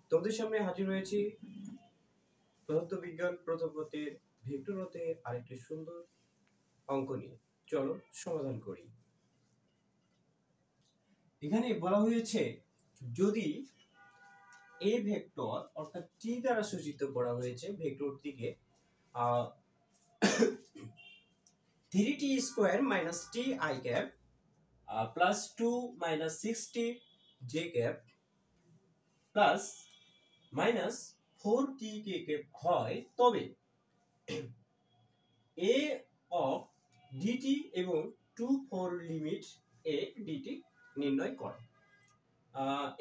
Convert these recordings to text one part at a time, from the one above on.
তোমাদের সামনে হাজির হয়েছি পদার্থবিজ্ঞান প্রথম পত্রের ভেক্টর অধ্যায়ের আরেকটি সুন্দর অঙ্ক নিয়ে। চলো সমাধান করি। এখানে বলা হয়েছে যদি এ ভেক্টর অর্থাৎ টি দ্বারা সূচিত করা হয়েছে ভেক্টরটিকে 3t square minus T I cap plus 2 minus 6t J cap plus minus 4t K cap হয়, তবে a অফ dt এবং 2 4 লিমিট a dt নির্ণয় করে।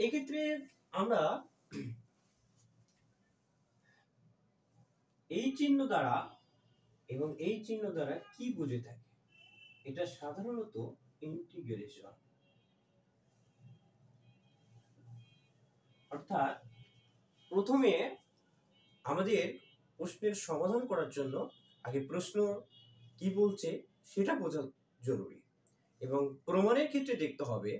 এক্ষেত্রে আমরা এই চিহ্ন দ্বারা এবং এই চিহ্ন দ্বারা কি বুঝে থাকি? এটা সাধারণত ইন্টিগ্রেশন, অর্থাৎ প্রথমে আমাদের প্রশ্নের সমাধান করার জন্য আগে প্রশ্ন কি বলছে সেটা বোঝা জরুরি, এবং প্রমাণের ক্ষেত্রে দেখতে হবে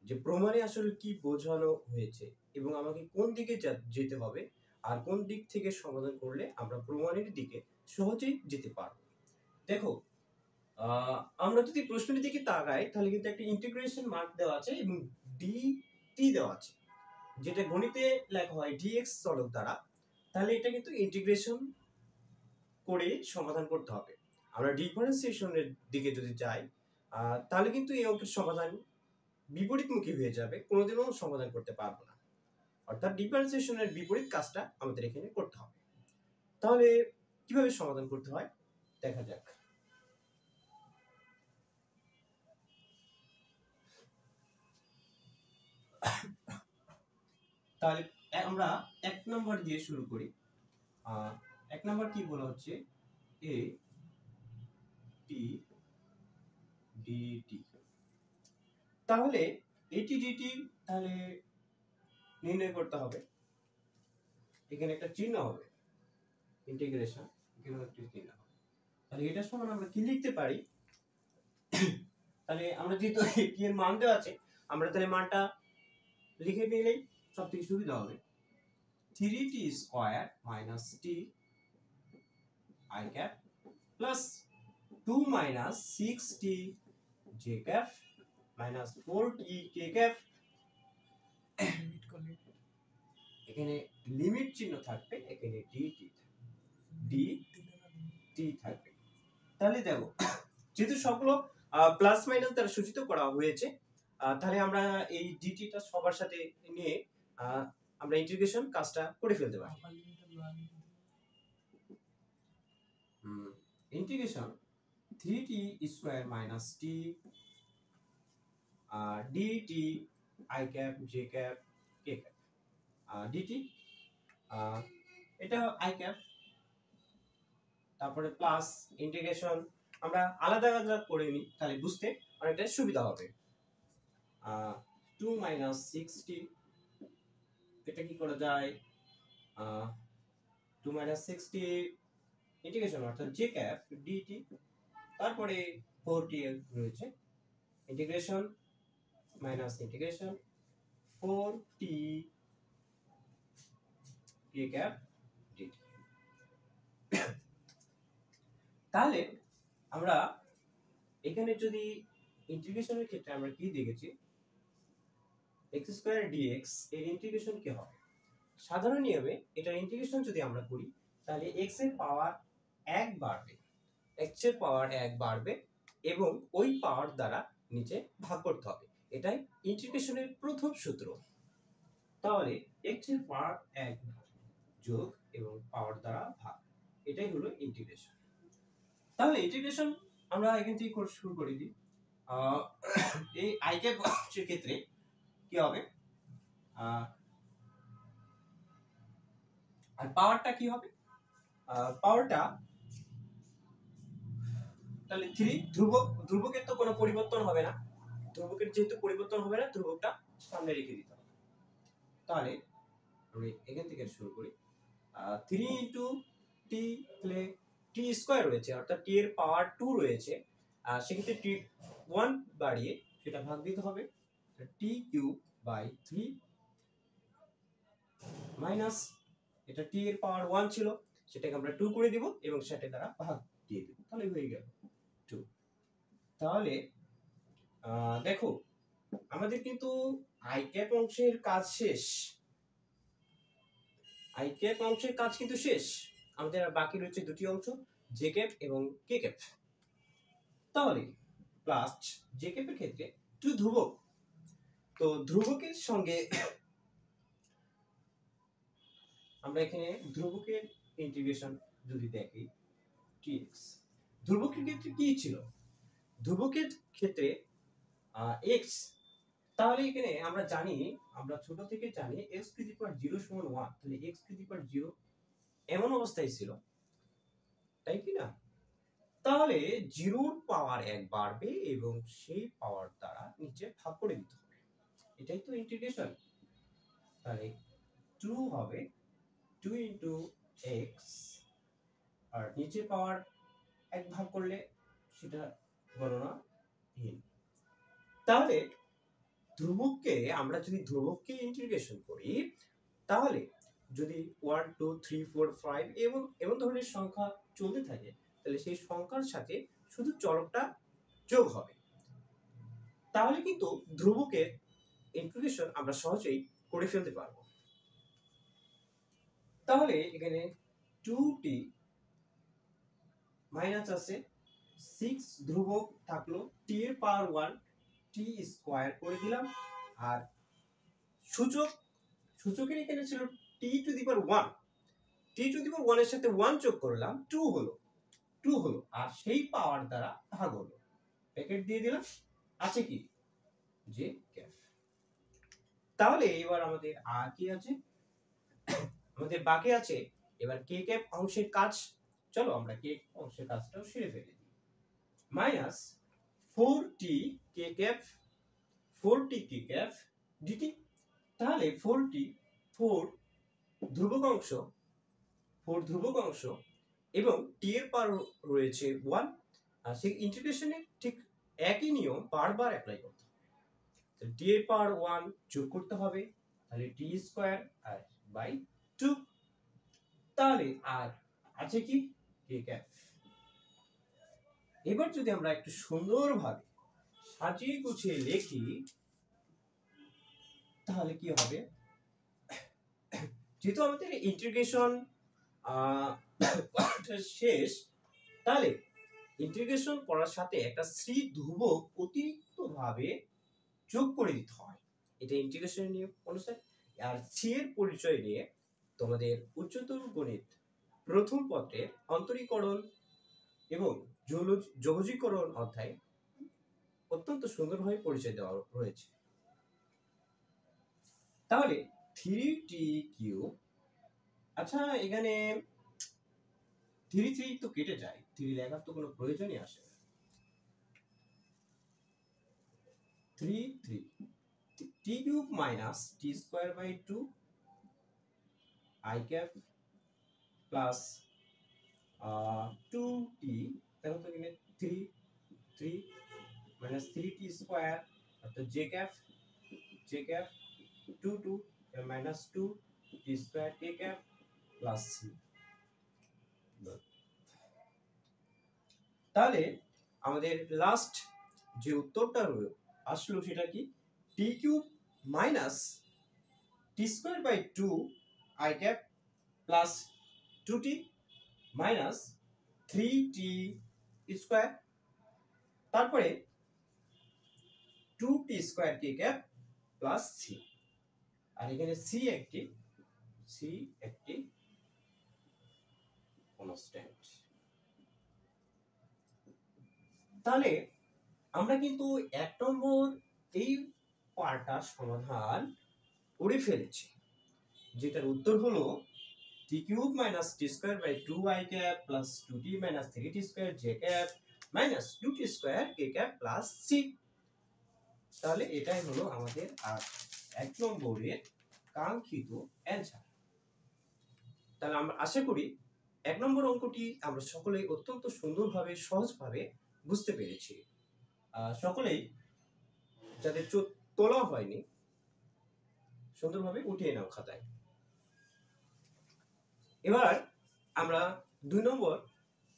যে প্রমাণে আসলে কি বোঝানো হয়েছে এবং আমাকে কোন দিকে যেতে হবে আর কোন দিক থেকে সমাধান করলে আমরা প্রমাণের দিকে সহজেই যেতে পারবো। দেখো, আমরা যদি প্রশ্নের দিকে তাকাই তাহলে কিন্তু একটা ইন্টিগ্রেশন মার্ক দেওয়া আছে এবং dt দেওয়া আছে, যেটা গণিতে লেখা হয় dx চলক দ্বারা। তাহলে এটা কিন্তু ইন্টিগ্রেশন করে সমাধান করতে হবে। আমরা ডিফারেন্সিয়েশনের দিকে যদি যাই তাহলে কিন্তু এই অঙ্কের সমাধান বিপরীতমুখী হয়ে যাবে, কোনোদিনও সমাধান করতে পারবো না। অর্থাৎ ডিফারেন্সিয়েশনের বিপরীত কাজটা আমাদের এখানে করতে হবে। তাহলে কিভাবে সমাধান করতে হয় দেখা যাক। তাহলে আমরা এক নম্বর দিয়ে শুরু করি। এক নম্বর কি বলা হচ্ছে, a t dt। তাহলে এটি dt তাহলে নির্ণয় করতে হবে। এখানে একটা চিহ্ন হবে ইন্টিগ্রেশন, এখানে একটা চিহ্ন হবে। তাহলে এটা সমান আমরা কি লিখতে পারি? তাহলে আমরা যেহেতু এটি এর মান দেওয়া আছে, আমরা তাহলে মানটা লিখে নিলেই সবথেকে সুবিধা হবে। 3t square minus t i cap plus 2 minus 6t j cap minus 4t k cap. এখানে লিমিট চিহ্ন থাকবে, এখানে dt থাকবে। তাহলে দেখো, যেহেতু সবগুলো প্লাস মাইনাস দ্বারা সূচিত করা হয়েছে, তাহলে আমরা এই dt-টা সবার সাথে নিয়ে আমরা ইন্টিগ্রেশন কাজটা করে ফেলতে পারি। Integration 3t square minus t dt i cap j cap k cap dt, এটা i ক্যাপ, তারপরে প্লাস ইন্টিগ্রেশন আমরা আলাদা আলাদা করে নিই তাহলে বুঝতে অনেকটা সুবিধা হবে। 2 মাইনাস 6t, এটা কি করা যায়? 2 মাইনাস 6t ইন্টিগ্রেশন অর্থাৎ j ক্যাপ dt, তারপরে 4t রয়েছে integration minus integration 4t k cap dt। তাহলে আমরা এখানে যদি ইন্টিগ্রেশনের ক্ষেত্রে আমরা কি দেখেছি, x স্কয়ার dx এর ইন্টিগ্রেশন কি হবে? সাধারণ নিয়মে এটা ইন্টিগ্রেশন যদি আমরা করি তাহলে x এর পাওয়ার 1 বাড়বে, x এর পাওয়ার 1 বাড়বে এবং ওই পাওয়ার দ্বারা নিচে ভাগ করতে হবে। এটাই ইন্টিগ্রেশনের প্রথম সূত্র। তাহলে x এর পাওয়ার 1 যোগ এবং পাওয়ার দ্বারা ভাগ, এটাই হলো ইন্টিগ্রেশন। তাহলে ইন্টিগ্রেশন আমরা এখান থেকে শুরু করে দিই। এই i ক্যাপ এর ক্ষেত্রে কি হবে, আর পাওয়ারটা কি হবে? পাওয়ারটা তাহলে 3 ধ্রুবকের তো কোনো পরিবর্তন হবে না, ধ্রুবকের যেহেতু পরিবর্তন হবে না, ধ্রুবকটা সামনে রেখে দিতে হবে। তাহলে আমি এখান থেকে শুরু করি। 3 ইনটু t, তাহলে t স্কয়ার রয়েছে অর্থাৎ t এর পাওয়ার 2 রয়েছে, সেক্ষেত্রে t 1 বাড়িয়ে সেটা ভাগ দিতে হবে, t কিউব বাই 3 মাইনাস এটা টি এর পাওয়ার 1 ছিল, সেটাকে আমরা 2 করে দিব এবং সেটা দ্বারা ভাগ দিয়ে দিব, তাহলে হয়ে গেল 2। তাহলে দেখো আমাদের কিন্তু আই ক্যাপ অংশের কাজ শেষ, আই ক্যাপ অংশের কাজ কিন্তু শেষ, আমাদের আর বাকি রয়েছে দুটি অংশ, জে ক্যাপ এবং কে ক্যাপ। তাহলে প্লাস জে ক্যাপের ক্ষেত্রে 2 ধ্রুবক, তো ধ্রুবকের সঙ্গে আমরা এখানে ধ্রুবকের ইন্টিগ্রেশন যদি দেখি tx, ধ্রুবকের ক্ষেত্রে কি ছিল, ধ্রুবকের ক্ষেত্রে x, তাহলে এখানে আমরা জানি, আমরা ছোট থেকে জানি x টু দি পাওয়ার 0 সমান 1, তাহলে x টু দি পাওয়ার 0 এমন অবস্থায় ছিল, তাই কি না? তাহলে 0 পাওয়ার 1 বাড়বে এবং সেই পাওয়ার দ্বারা নিচে ভাগ করে দিতে হবে, এটাই তো ইন্টিগ্রেশন। তাহলে 2 হবে 2 ইনটু x, আর নিচে পাওয়ার 1 ভাগ করলে সেটা গণনা হীন। তাহলে ধ্রুবককে আমরা যদি ধ্রুবককে ইন্টিগ্রেশন করি, তাহলে যদি 1 2 3 4 5 এমন ধরনের সংখ্যা চলতে থাকে, তাহলে সেই সংখ্যার সাথে শুধু চলকটা যোগ হবে, তাহলে কিন্তু ধ্রুবকের ইন্টিগ্রেশন আমরা সহজেই করে ফেলতে পারবো। তাহলে এখানে 2t মাইনাস আছে 6 ধ্রুবক থাকলো, t এর পাওয়ার 1 t স্কয়ার করে দিলাম, আর সূচকের এখানে ছিল t to the power 1, t to the power 1 এর সাথে 1 যোগ করলাম, 2 হলো, আর সেই পাওয়ার দ্বারা ভাগ হলো, ব্র্যাকেট দিয়ে দিলাম, আছে কি যে ক্যাপ। তাহলে এবার আমাদের আর কি আছে, আমাদের বাকি আছে এবার কে ক্যাপ অংশের কাজ। চলো আমরা কে অংশের কাজটাও সেরে ফেলি। মাইনাস 4t কে ক্যাপ, 4t কে ক্যাপ dt, তাহলে 4t 4 ধ্রুবক অংশ এবং t এর পাওয়ার রয়েছে 1, আর সেই ইন্টিগ্রেশনের ঠিক একই নিয়ম বারবার অ্যাপ্লাই করতে হবে, t এর পাওয়ার 1 যোগ করতে হবে, তাহলে t স্কয়ার আর বাই 2, তাহলে আর আছে কি কে ক্যাপ। এবার যদি আমরা একটু সুন্দরভাবে সাজিয়ে গুছিয়ে লিখি তাহলে কি হবে, যেহেতু আমাদের ইন্টিগ্রেশন শেষ, তাহলে ইন্টিগ্রেশন করার সাথে একটা সি ধ্রুবক অতিরিক্তভাবে যোগ করে দিতে হয়, এটা ইন্টিগ্রেশনের নিয়ম অনুসারে। আর সি এর পরিচয় নিয়ে তোমাদের উচ্চতর গণিত প্রথম পত্রে অন্তরীকরণ এবং যোগজীকরণ অধ্যায় অত্যন্ত সুন্দরভাবে পরিচয় দেওয়া রয়েছে। তাহলে 3t কিউব, আচ্ছা এখানে 3 3 তো কেটে যায়, 3 লেখার তো কোনো প্রয়োজনই আসে না, 3 3 t cube minus t square by 2 i cap plus 2t, দেখো তো এখানে 3 3 মাইনাস 3t স্কয়ার অর্থাৎ j cap 2 2 minus 2 t square k cap plus c। তাহলে আমাদের লাস্ট যে উত্তরটা আসলো সেটা কি, t cube minus t square by 2 i cap plus 2t minus 3t square, তারপরে 2t square k cap plus c, আর এখানে c একটি কনস্ট্যান্ট। তাহলে আমরা কিন্তু 1 নম্বর এই পার্টটা সমাধান করে ফেলেছি, যেটার উত্তর হলো t cube minus t square by 2i cap plus 2t minus 3t square j cap minus 2t square k cap plus c। তাহলে এটাই হলো আমাদের 1 নম্বরের কাঙ্ক্ষিত অ্যানসার। তাহলে আমরা আশা করি 1 নম্বর অঙ্কটি আমরা সকলেই অত্যন্ত সুন্দরভাবে সহজভাবে বুঝতে পেরেছি। সকলেই যাদের তোলা হয়নি সুন্দরভাবে উঠিয়ে নাও খাতায়। এবার আমরা 2 নম্বর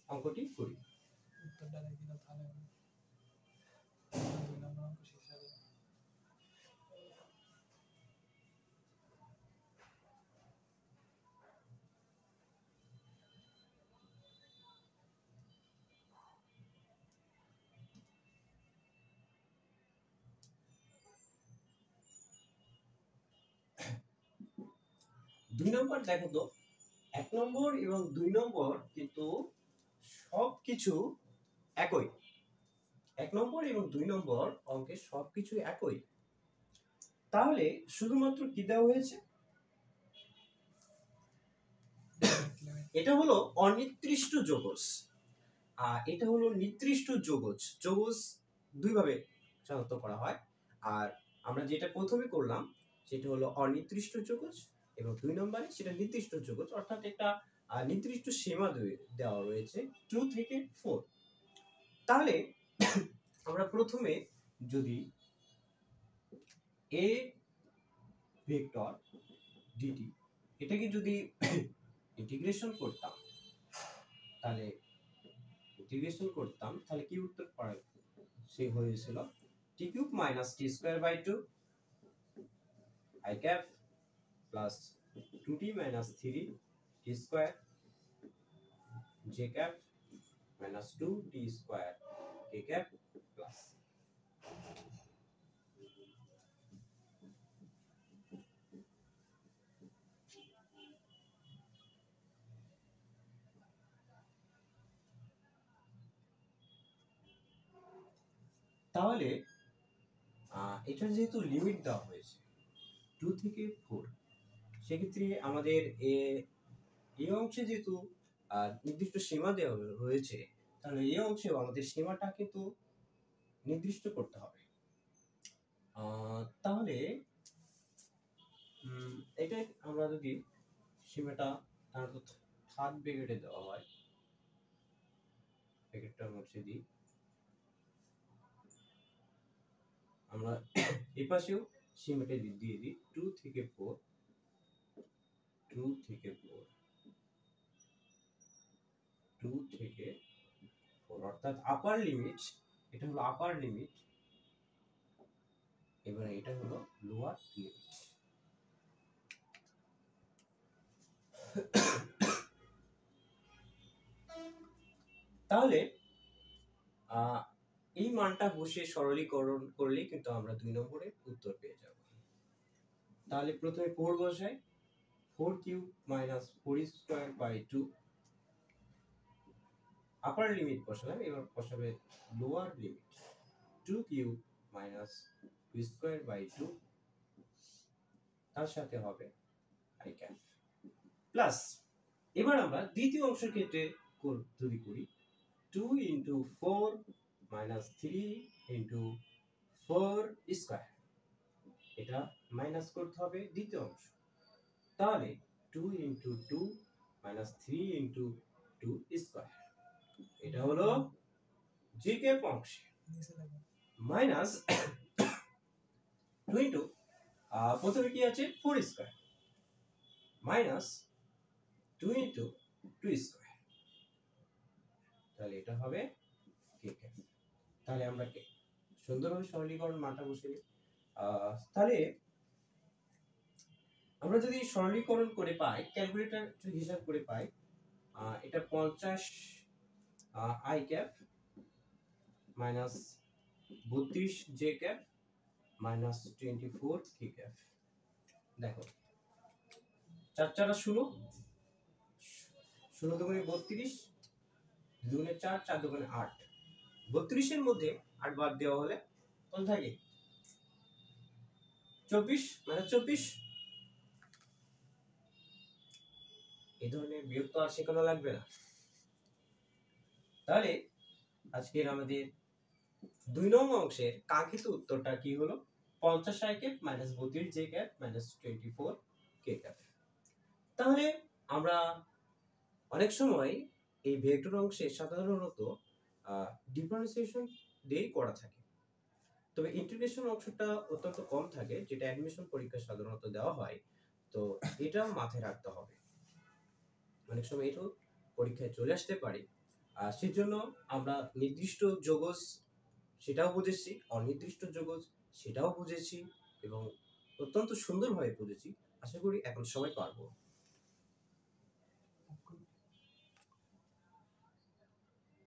অঙ্কটি করি। উত্তরটা দেখি তো তাহলে 2 নম্বর অঙ্ক শেষ হবে। দুই নম্বর দেখো তো, 1 নম্বর এবং 2 নম্বর কিন্তু সবকিছু একই। 1 নম্বর এবং 2 নম্বর অঙ্কে সবকিছু একই। তাহলে শুধুমাত্র কি দেওয়া হয়েছে? এটা হলো অনির্দিষ্ট যোগজ, আর এটা হলো নির্দিষ্ট যোগজ। যোগজ দুই ভাবে শনাক্ত করা হয়, আর আমরা যেটা প্রথমে করলাম সেটা হলো অনির্দিষ্ট যোগজ, এবং 2 নম্বরে সেটা নির্দিষ্ট যোগজ, অর্থাৎ একটা নির্দিষ্ট সীমা দেওয়া রয়েছে 2 থেকে 4। তাহলে আমরা প্রথমে যদি a ভেক্টর dt এটাকে যদি ইন্টিগ্রেশন করতাম, তাহলে কি উত্তর পাওয়া সে হয়েছিল t cube minus t square by 2 i cap plus 2t minus 3 t square j cap minus 2t square k cap plus. তাহলে এটার যেহেতু লিমিট দেওয়া হয়েছে 2 থেকে 4, সেক্ষেত্রে আমাদের এই অংশে যেহেতু নির্দিষ্ট সীমা দেওয়া রয়েছে, তাহলে এই অংশেও আমাদের সীমাটা কিন্তু নির্দিষ্ট করতে হবে। তাহলে এটা আমরা যদি সীমাটা থার্ড ব্র্যাকেটে দেওয়া হয়, ব্র্যাকেটটা মুছে দিই, আমরা এই পাশেও সীমাটা দিয়ে দিই 2 থেকে 4, 2 থেকে 4, 2 থেকে 4, অর্থাৎ আপার লিমিট। এটা হলো আপার লিমিট, এবার এটা হলো লোয়ার লিমিট। তাহলে এই মানটা বসে সরলীকরণ করলে কিন্তু আমরা 2 নম্বরে উত্তর পেয়ে যাব। তাহলে প্রথমে 4 বসাই, 4 cube minus 4 square by 2, upper limit বসালাম, এবার বসাবে lower limit 2 cube minus 2 square by 2, তার সাথে হবে i ক্যাপ প্লাস। এবার আমরা দ্বিতীয় অংশের ক্ষেত্রে যদি করি 2 ইনটু 4 মাইনাস 3 ইনটু 4 স্কয়ার, এটা মাইনাস করতে হবে দ্বিতীয় অংশ। তাহলে 2 ইনটু 2 মাইনাস 3 ইনটু 2 স্কয়ার, এটা হলো জি কে অংশ, মাইনাস 2 ইনটু প্রথমে কি আছে 4 স্কয়ার মাইনাস 2 ইনটু 2 স্কয়ার, তাহলে এটা হবে কে ক্যাপ। তাহলে আমরা সুন্দরভাবে সরলীকরণ মানটা বসিয়ে তাহলে আমরা যদি সরলীকরণ করে পাই, ক্যালকুলেটর হিসাব করে পাই, এটা 50 i cap minus 32 j cap minus 24 k cap. দেখো 4 4 16, 16 দুগুণে 32, 2 দুগুণে 4, 4 দুগুণে 8, 32 এর মধ্যে 8 বাদ দেওয়া হলে কত থাকে 24 মানে 24। এই ধরনের বিয়োগ তো আর শেখানো লাগবে না। তাহলে আজকের আমাদের 2 নং অংশের কাঙ্ক্ষিত উত্তরটা কি হলো 50 i cap minus 32 j cap minus 24 k cap. তাহলে আমরা অনেক সময় এই ভেক্টর অংশে সাধারণত ডিফারেন্সিয়েশন দিয়েই করা থাকে, তবে ইন্টিগ্রেশন অংশটা অত্যন্ত কম থাকে, যেটা অ্যাডমিশন পরীক্ষায় সাধারণত দেওয়া হয়, তো এটাও মাথায় রাখতে হবে। অনেক সময় এটাও পরীক্ষায় চলে আসতে পারে। আর সেজন্য আমরা নির্দিষ্ট যোগজ সেটাও বুঝেছি, অনির্দিষ্ট যোগজ সেটাও বুঝেছি এবং অত্যন্ত সুন্দরভাবে বুঝেছি। আশা করি এখন সবাই পারবো।